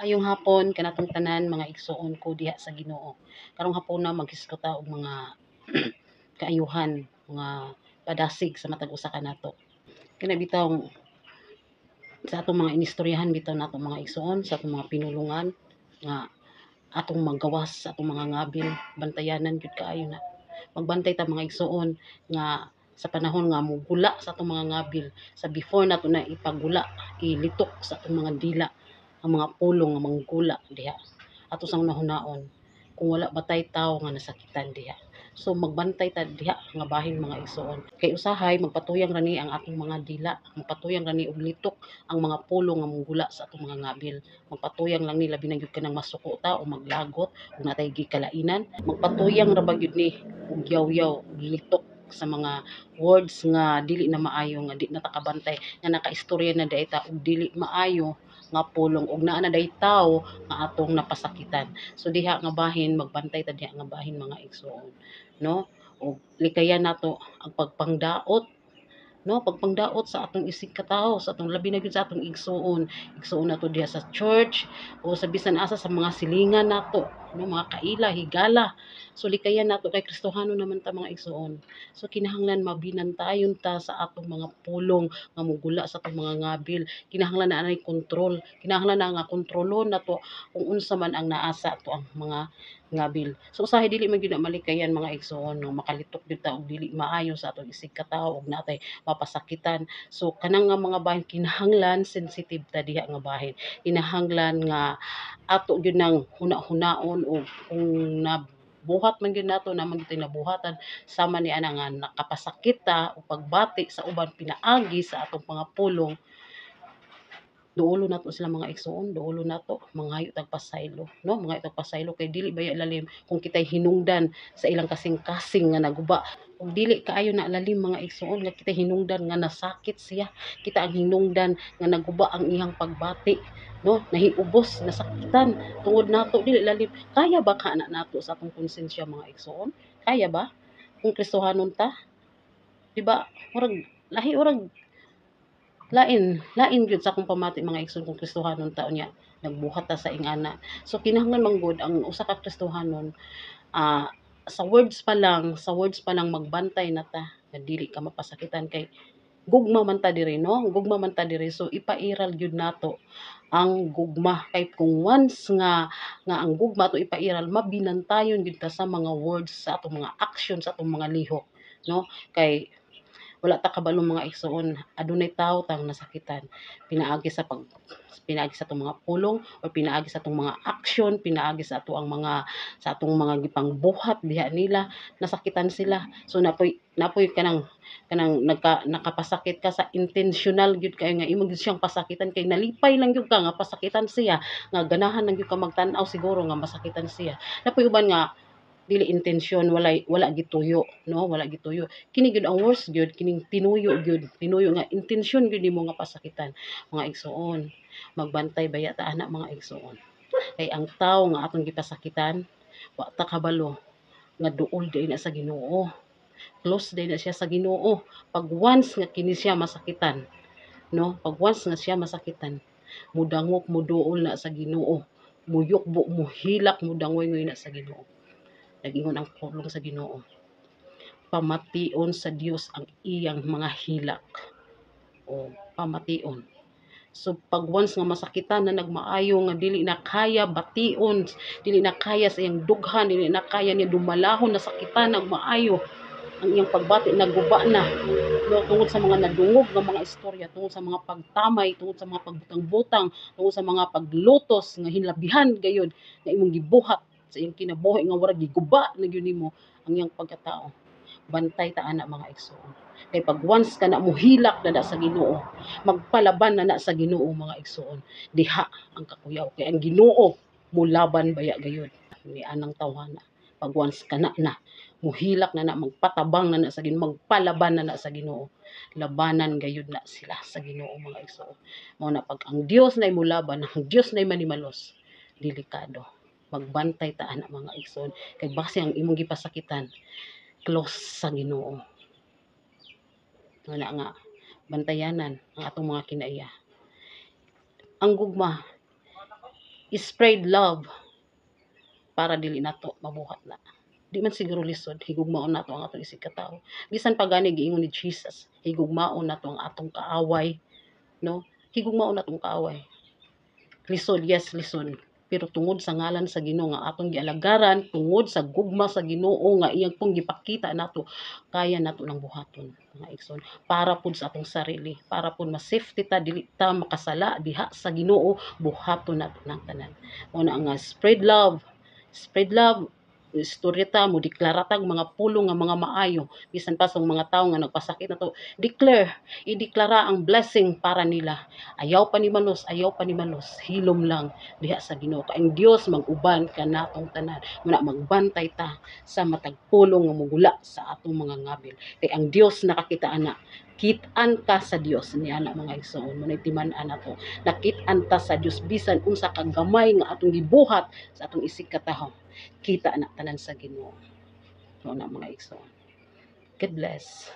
Maayong hapon kanatong tanan mga igsoon ko diha sa Ginoo. Karong hapon na maghisgot ta og mga kaayuhan, mga padasig sa matag usa kanato. Kina bitaw sa atong mga inistoryahan bitaw natong mga igsoon sa atong mga pinulungan nga atong magawas sa atong mga ngabil, bantayanan gyud kaayo na. Magbantay ta mga igsoon nga sa panahon nga mugula sa atong mga ngabil, sa before nato na ipagula, ilitok sa atong mga dila ang mga pulong nga manggula diha ato sang nahunaon kung wala batay tawo nga nasakitan diha. So magbantay ta diha nga bahin mga igsoon. Kay usahay magpatuyang rani ang atong mga dila, magpatuyang rani og litok ang mga pulong nga manggula sa atong mga ngabil. Magpatuyang lang ni labi na gyud kanang masuko ta o maglagot ug natay gikalainan. Magpatuyang ra ba gyud ni og yaw-yaw og litok sa mga words nga dili na maayo nga di natakabantay nga nakaistorya na dayta og dili maayo nga pulong og naa na day tawo nga atong napasakitan. So diha nga bahin magbantay ta diha nga bahin mga igsoon, no? Og likayan nato ang pagpangdaot, no, pagpangdaot sa atong isig katawo, sa atong labi na gyud sa atong igsoon nato diha sa church o sa bisan asa sa mga silingan nato, no, mga kaila higala. So likayan nato kay Kristohano naman ta mga igsoon. So kinahanglan mabinantayon ta sa atong mga pulong nga mugula sa atong mga ngabil. Kinahanglan na anay kontrol, kinahanglan na nga kontrolon nato kung unsa man ang naasa ato ang mga ngabil. So usahay dili man gyud na malikayan mga igsoon no, makalitok gyud ta og dili maayo sa atong isig katawo og natay mapasakitan. So kanang nga mga bahin kinahanglan sensitive ta diha nga bahin. Kinahanglan nga ato gyud nang huna-hunaon o kung na buhat man gyud nato naman gyud nabuhatan sama ni ana nga nakapasakit ta o pagbati sa uban pinaagi sa atong mga pulong, duolo nato sila mga igsoon, duolo nato mangayo tag pasaylo, no? Mangayo tag pasaylo kay dili baya lalim kung kitay hinungdan sa ilang kasing-kasing nga naguba. Kung dili kaayo na lalim mga igsoon nga kitay hinungdan nga nasakit siya, kita ang hinungdan nga naguba ang iyang pagbati, no? Nahiubos, nasakitan tungod nato dili lalim. Kaya ba kana nato sa atong konsensya mga igsoon? Kaya ba? Kung Kristohanon ta, di ba? Murag lahi urag lain gyud sa akong pamati mga igsoon kung Kristohanon ta unya nagbuhat ta sa ingana. So kinahanglan manggod ang usa ka Kristohanon ah, sa words pa lang magbantay na ta nga dili ka mapasakitan kay gugma man ta diri, no? Gugma man ta diri, so ipairal gyud nato ang gugma kay kung once nga ang gugma to ipairal mabinantayon gyud ta sa mga words sa atong mga action sa atong mga lihok, no? Kay wala ta kabalong mga igsoon, adunay tawo tang nasakitan pinaagi sa atong mga pulong o pinaagi sa atong mga action, pinaagi sa ato ang mga sa atong mga gipangbuhat diha nila nasakitan sila. So napoy kanang nakapasakit ka sa intentional gyud kay nga imo gyud siyang pasakitan kay nalipay lang gyud ka nga pasakitan siya nga ganahan lang gyud ka magtan-aw siguro nga masakitan siya. Napoy uban nga dili intensyon, wala gituyo, no, wala gituyo. Kini gyud ang worst gyud, kining tinuyo nga intensyon gyud nimo nga pasakitan. Mga igsoon, magbantay baya ta ana mga igsoon, kay ang tawo nga atong gipasakitan wa ta kabalo nga duol di na sa Ginoo, close di na siya sa Ginoo. Pag once nga kini siya masakitan, no, pag once nga siya masakitan, mudangop muduol na sa Ginoo, muyukbo muhilak mudangoy na sa Ginoo. Nagingon ang pulong sa Ginoo, pamation sa Dios ang iyang mga hilak o pamation. So pag once nga masakitan na nagmaayo nga dili na kaya bation, dili na kaya sa iyang dughan, dili na kaya niya dumalahon nasakitan nagmaayo ang iyang pagbati naguba na, no, tungod sa mga nadungog nga mga istorya, tungod sa mga pagtamay, tungod sa mga pagbutang-butang, tungod sa mga paglutos nga hinlabihan gayud nga imong gibuhat sa iyang kinabuhi nga wala giguba na gyud nimo ang iyang pagkatao. Bantay ta ana mga igsoon. Kay pag once ka na muhilak na sa Ginoo, magpalaban na sa Ginoo mga igsoon. Diha ang kakuyaw kay ang Ginoo mulaban baya gayud ni anang tawhana. Pag once ka na muhilak na magpatabang na sa Ginoo, magpalaban na sa Ginoo. Labanan gayud na sila sa Ginoo mga igsoon. Mao na pag ang Dios nay mulaban, ang Dios nay manimalos, delikado. Magbantay ta ana mga igsoon kay base ang imong gipasakitan close sa Ginoo. Wala nga bantayanan ang atong mga kinaiya. Ang gugma spread love para dili nato mabuhat na. Di man siguro lisod, higugmaon nato ang atong isig katawo. Bisan pa gani giingon ni Jesus, higugmaon nato ang atong kaaway, no? Higugmaon natong kaaway. Lisod, yes, lisod. Pero tungod sa ngalan sa Ginoo nga atong gialagaran, tungod sa gugma sa Ginoo nga iyang pong gipakita nato, kaya nato nang buhaton, mga igsoon. Para pud sa atong sarili, para pud ma-safety ta, dili ta makasala diha sa Ginoo, buhaton nato nang tanan. Una nga spread love, istorya ta mo deklara tag mga pulong nga mga maayo bisan pa sa mga tawo nga nagpasakit na to, ideklara ang blessing para nila. Ayaw pa ni manos, hilom lang diha sa Ginoo. Kaing Dios mag-uban kanatong tanan. Muna magbantay ta sa matag pulong nga mugula sa atong mga ngabil. Kay ang Dios nakakita ana. Kit-an ka sa Dios niya na mga igsoon. Muna timan-an nato. Nakit-an ta sa Dios bisan unsa ka gamay nga atong gibuhat sa atong isig katahom. Kita na tanan sa Ginoo. No na mga igsoon. God bless.